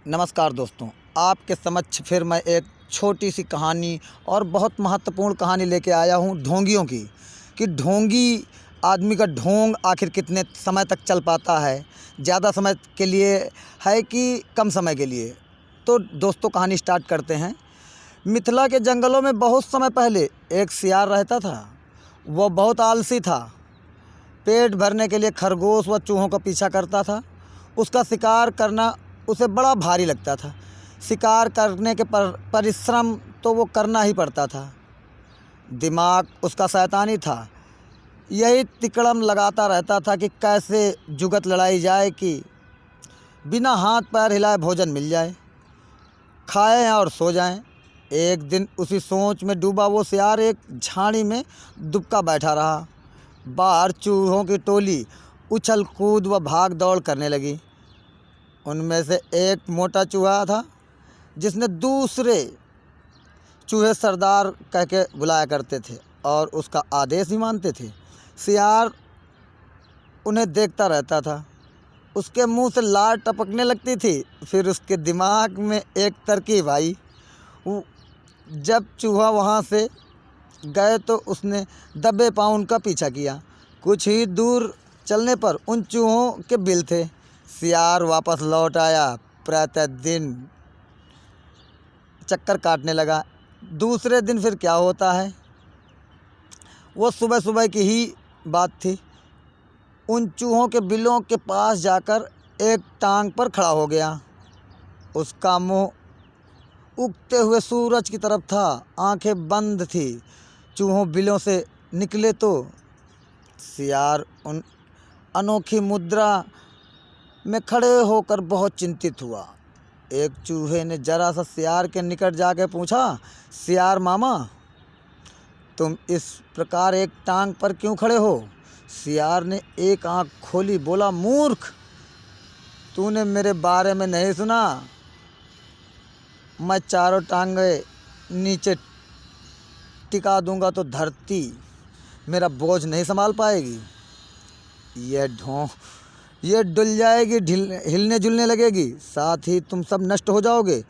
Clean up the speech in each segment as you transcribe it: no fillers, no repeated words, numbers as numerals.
नमस्कार दोस्तों, आपके समक्ष फिर मैं एक छोटी सी कहानी और बहुत महत्वपूर्ण कहानी लेके आया हूँ ढोंगियों की। कि ढोंगी आदमी का ढोंग आखिर कितने समय तक चल पाता है, ज़्यादा समय के लिए है कि कम समय के लिए। तो दोस्तों कहानी स्टार्ट करते हैं। मिथिला के जंगलों में बहुत समय पहले एक सियार रहता था। वह बहुत आलसी था। पेट भरने के लिए खरगोश व चूहों का पीछा करता था। उसका शिकार करना उसे बड़ा भारी लगता था। शिकार करने के परिश्रम तो वो करना ही पड़ता था। दिमाग उसका शैतानी था। यही तिकड़म लगाता रहता था कि कैसे जुगत लड़ाई जाए कि बिना हाथ पैर हिलाए भोजन मिल जाए, खाएं और सो जाएं। एक दिन उसी सोच में डूबा वो सियार एक झाड़ी में दुबका बैठा रहा। बाहर चूहों की टोली उछल कूद व भाग दौड़ करने लगी। उनमें से एक मोटा चूहा था जिसने दूसरे चूहे सरदार कह के बुलाया करते थे और उसका आदेश ही मानते थे। सियार उन्हें देखता रहता था। उसके मुंह से लार टपकने लगती थी। फिर उसके दिमाग में एक तरकीब आई। जब चूहा वहाँ से गए तो उसने दबे पाँव उनका पीछा किया। कुछ ही दूर चलने पर उन चूहों के बिल थे। सियार वापस लौट आया। प्रतिदिन चक्कर काटने लगा। दूसरे दिन फिर क्या होता है, वो सुबह सुबह की ही बात थी। उन चूहों के बिलों के पास जाकर एक टांग पर खड़ा हो गया। उसका मुंह उगते हुए सूरज की तरफ था। आंखें बंद थी। चूहों बिलों से निकले तो सियार उन अनोखी मुद्रा में खड़े होकर बहुत चिंतित हुआ। एक चूहे ने जरा सा सियार के निकट जाकर पूछा, सियार मामा, तुम इस प्रकार एक टांग पर क्यों खड़े हो? सियार ने एक आंख खोली, बोला, मूर्ख, तूने मेरे बारे में नहीं सुना? मैं चारों टांगें नीचे टिका दूंगा तो धरती मेरा बोझ नहीं संभाल पाएगी। ये डुल जाएगी, हिलने जुलने लगेगी, साथ ही तुम सब नष्ट हो जाओगे।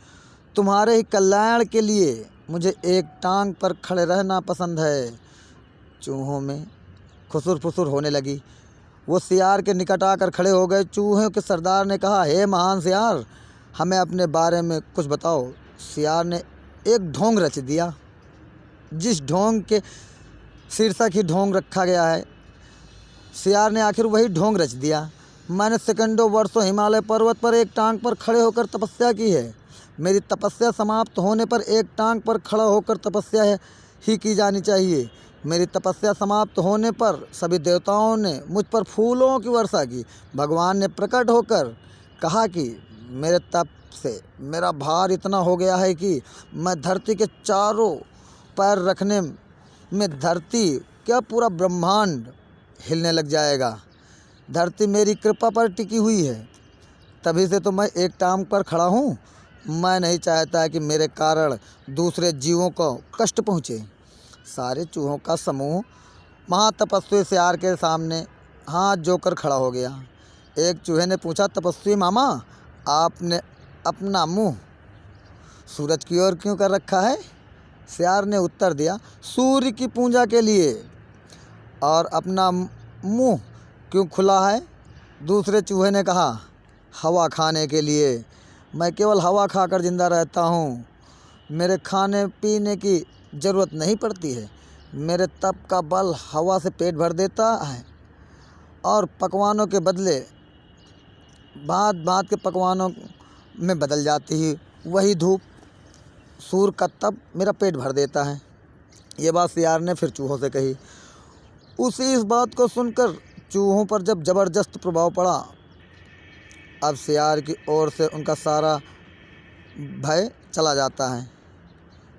तुम्हारे ही कल्याण के लिए मुझे एक टांग पर खड़े रहना पसंद है। चूहों में खुसुर फुसुर होने लगी। वो सियार के निकट आकर खड़े हो गए। चूहों के सरदार ने कहा, हे महान सियार, हमें अपने बारे में कुछ बताओ। सियार ने एक ढोंग रच दिया। जिस ढोंग के शीर्षक ही ढोंग रखा गया है, सियार ने आखिर वही ढोंग रच दिया। मैंने सेकंडों वर्षों हिमालय पर्वत पर एक टांग पर खड़े होकर तपस्या की है। मेरी तपस्या समाप्त होने पर एक टांग पर खड़ा होकर तपस्या ही की जानी चाहिए। मेरी तपस्या समाप्त होने पर सभी देवताओं ने मुझ पर फूलों की वर्षा की। भगवान ने प्रकट होकर कहा कि मेरे तप से मेरा भार इतना हो गया है कि मैं धरती के चारों पैर रखने में धरती क्या पूरा ब्रह्मांड हिलने लग जाएगा। धरती मेरी कृपा पर टिकी हुई है, तभी से तो मैं एक टांग पर खड़ा हूँ। मैं नहीं चाहता कि मेरे कारण दूसरे जीवों को कष्ट पहुँचे। सारे चूहों का समूह महातपस्वी सियार के सामने हाथ जोड़कर खड़ा हो गया। एक चूहे ने पूछा, तपस्वी मामा, आपने अपना मुंह सूरज की ओर क्यों कर रखा है? सियार ने उत्तर दिया, सूर्य की पूजा के लिए। और अपना मुंह क्यों खुला है? दूसरे चूहे ने कहा, हवा खाने के लिए। मैं केवल हवा खाकर ज़िंदा रहता हूँ। मेरे खाने पीने की ज़रूरत नहीं पड़ती है। मेरे तप का बल हवा से पेट भर देता है और पकवानों के बदले भांत भांत के पकवानों में बदल जाती है। वही धूप, सूर्य का तप मेरा पेट भर देता है। ये बात सियार ने फिर चूहों से कही। उसी इस बात को सुनकर चूहों पर जब ज़बरदस्त प्रभाव पड़ा, अब सियार की ओर से उनका सारा भय चला जाता है।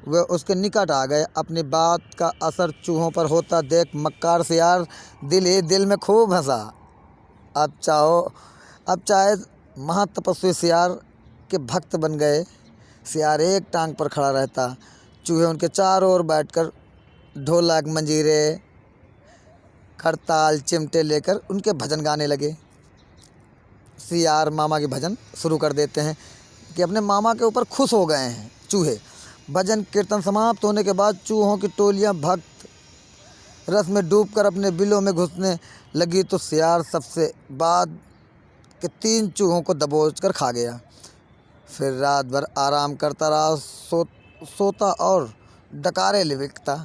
वे उसके निकट आ गए। अपनी बात का असर चूहों पर होता देख मक्कार सियार दिल ही दिल में खूब हंसा। अब चाहे महातपस्वी सियार के भक्त बन गए। सियार एक टांग पर खड़ा रहता। चूहे उनके चारों ओर बैठकर ढोलक, मंजीरे, करताल, चिमटे लेकर उनके भजन गाने लगे। सियार मामा के भजन शुरू कर देते हैं। कि अपने मामा के ऊपर खुश हो गए हैं चूहे। भजन कीर्तन समाप्त होने के बाद चूहों की टोलियां भक्त रस में डूबकर अपने बिलों में घुसने लगी तो सियार सबसे बाद के 3 चूहों को दबोच कर खा गया। फिर रात भर आराम करता रहा, सोता और डकारे लिकता।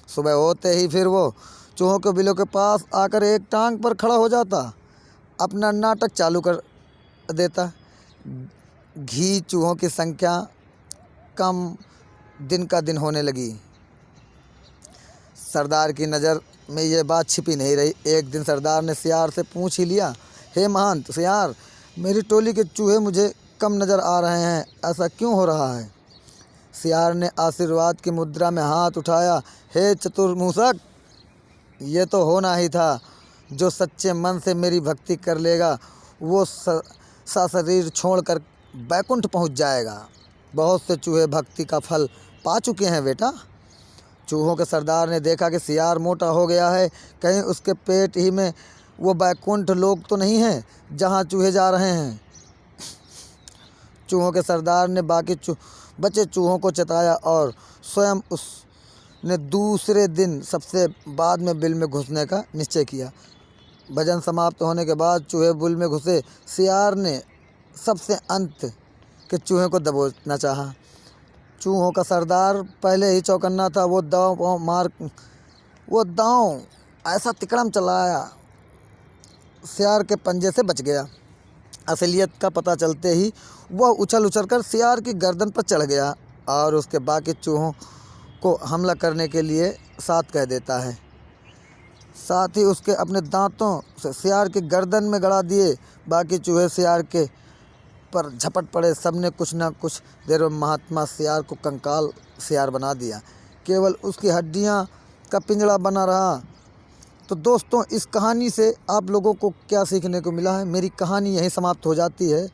सुबह होते ही फिर वो चूहों के बिलों के पास आकर एक टांग पर खड़ा हो जाता, अपना नाटक चालू कर देता। घी चूहों की संख्या कम दिन का दिन होने लगी। सरदार की नज़र में ये बात छिपी नहीं रही। एक दिन सरदार ने सियार से पूछ ही लिया, हे महंत सियार, मेरी टोली के चूहे मुझे कम नज़र आ रहे हैं, ऐसा क्यों हो रहा है? सियार ने आशीर्वाद की मुद्रा में हाथ उठाया, हे चतुर्मुषक, ये तो होना ही था। जो सच्चे मन से मेरी भक्ति कर लेगा वो शरीर छोड़कर बैकुंठ पहुंच जाएगा। बहुत से चूहे भक्ति का फल पा चुके हैं बेटा। चूहों के सरदार ने देखा कि सियार मोटा हो गया है, कहीं उसके पेट ही में वो बैकुंठ लोक तो नहीं है जहाँ चूहे जा रहे हैं। चूहों के सरदार ने बाकी बचे चूहों को चेताया और स्वयं उसने दूसरे दिन सबसे बाद में बिल में घुसने का निश्चय किया। भजन समाप्त होने के बाद चूहे बिल में घुसे। सियार ने सबसे अंत के चूहे को दबोचना चाहा। चूहों का सरदार पहले ही चौकन्ना था। वो दांव ऐसा तिकड़म चलाया, सियार के पंजे से बच गया। असलियत का पता चलते ही वह उछल कर सियार की गर्दन पर चढ़ गया और उसके बाकी चूहों को हमला करने के लिए साथ कह देता है। साथ ही उसके अपने दांतों से सियार की गर्दन में गड़ा दिए। बाकी चूहे सियार के पर झपट पड़े। सबने कुछ न कुछ देर में महात्मा सियार को कंकाल सियार बना दिया। केवल उसकी हड्डियां का पिंजड़ा बना रहा। तो दोस्तों, इस कहानी से आप लोगों को क्या सीखने को मिला है? मेरी कहानी यहीं समाप्त हो जाती है।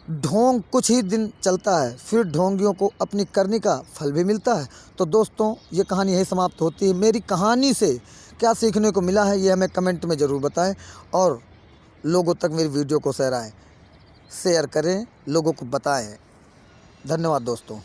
ढोंग कुछ ही दिन चलता है, फिर ढोंगियों को अपनी करनी का फल भी मिलता है। तो दोस्तों, ये कहानी यहीं समाप्त होती है। मेरी कहानी से क्या सीखने को मिला है ये हमें कमेंट में ज़रूर बताएं और लोगों तक मेरी वीडियो को शेयर करें, लोगों को बताएं। धन्यवाद दोस्तों।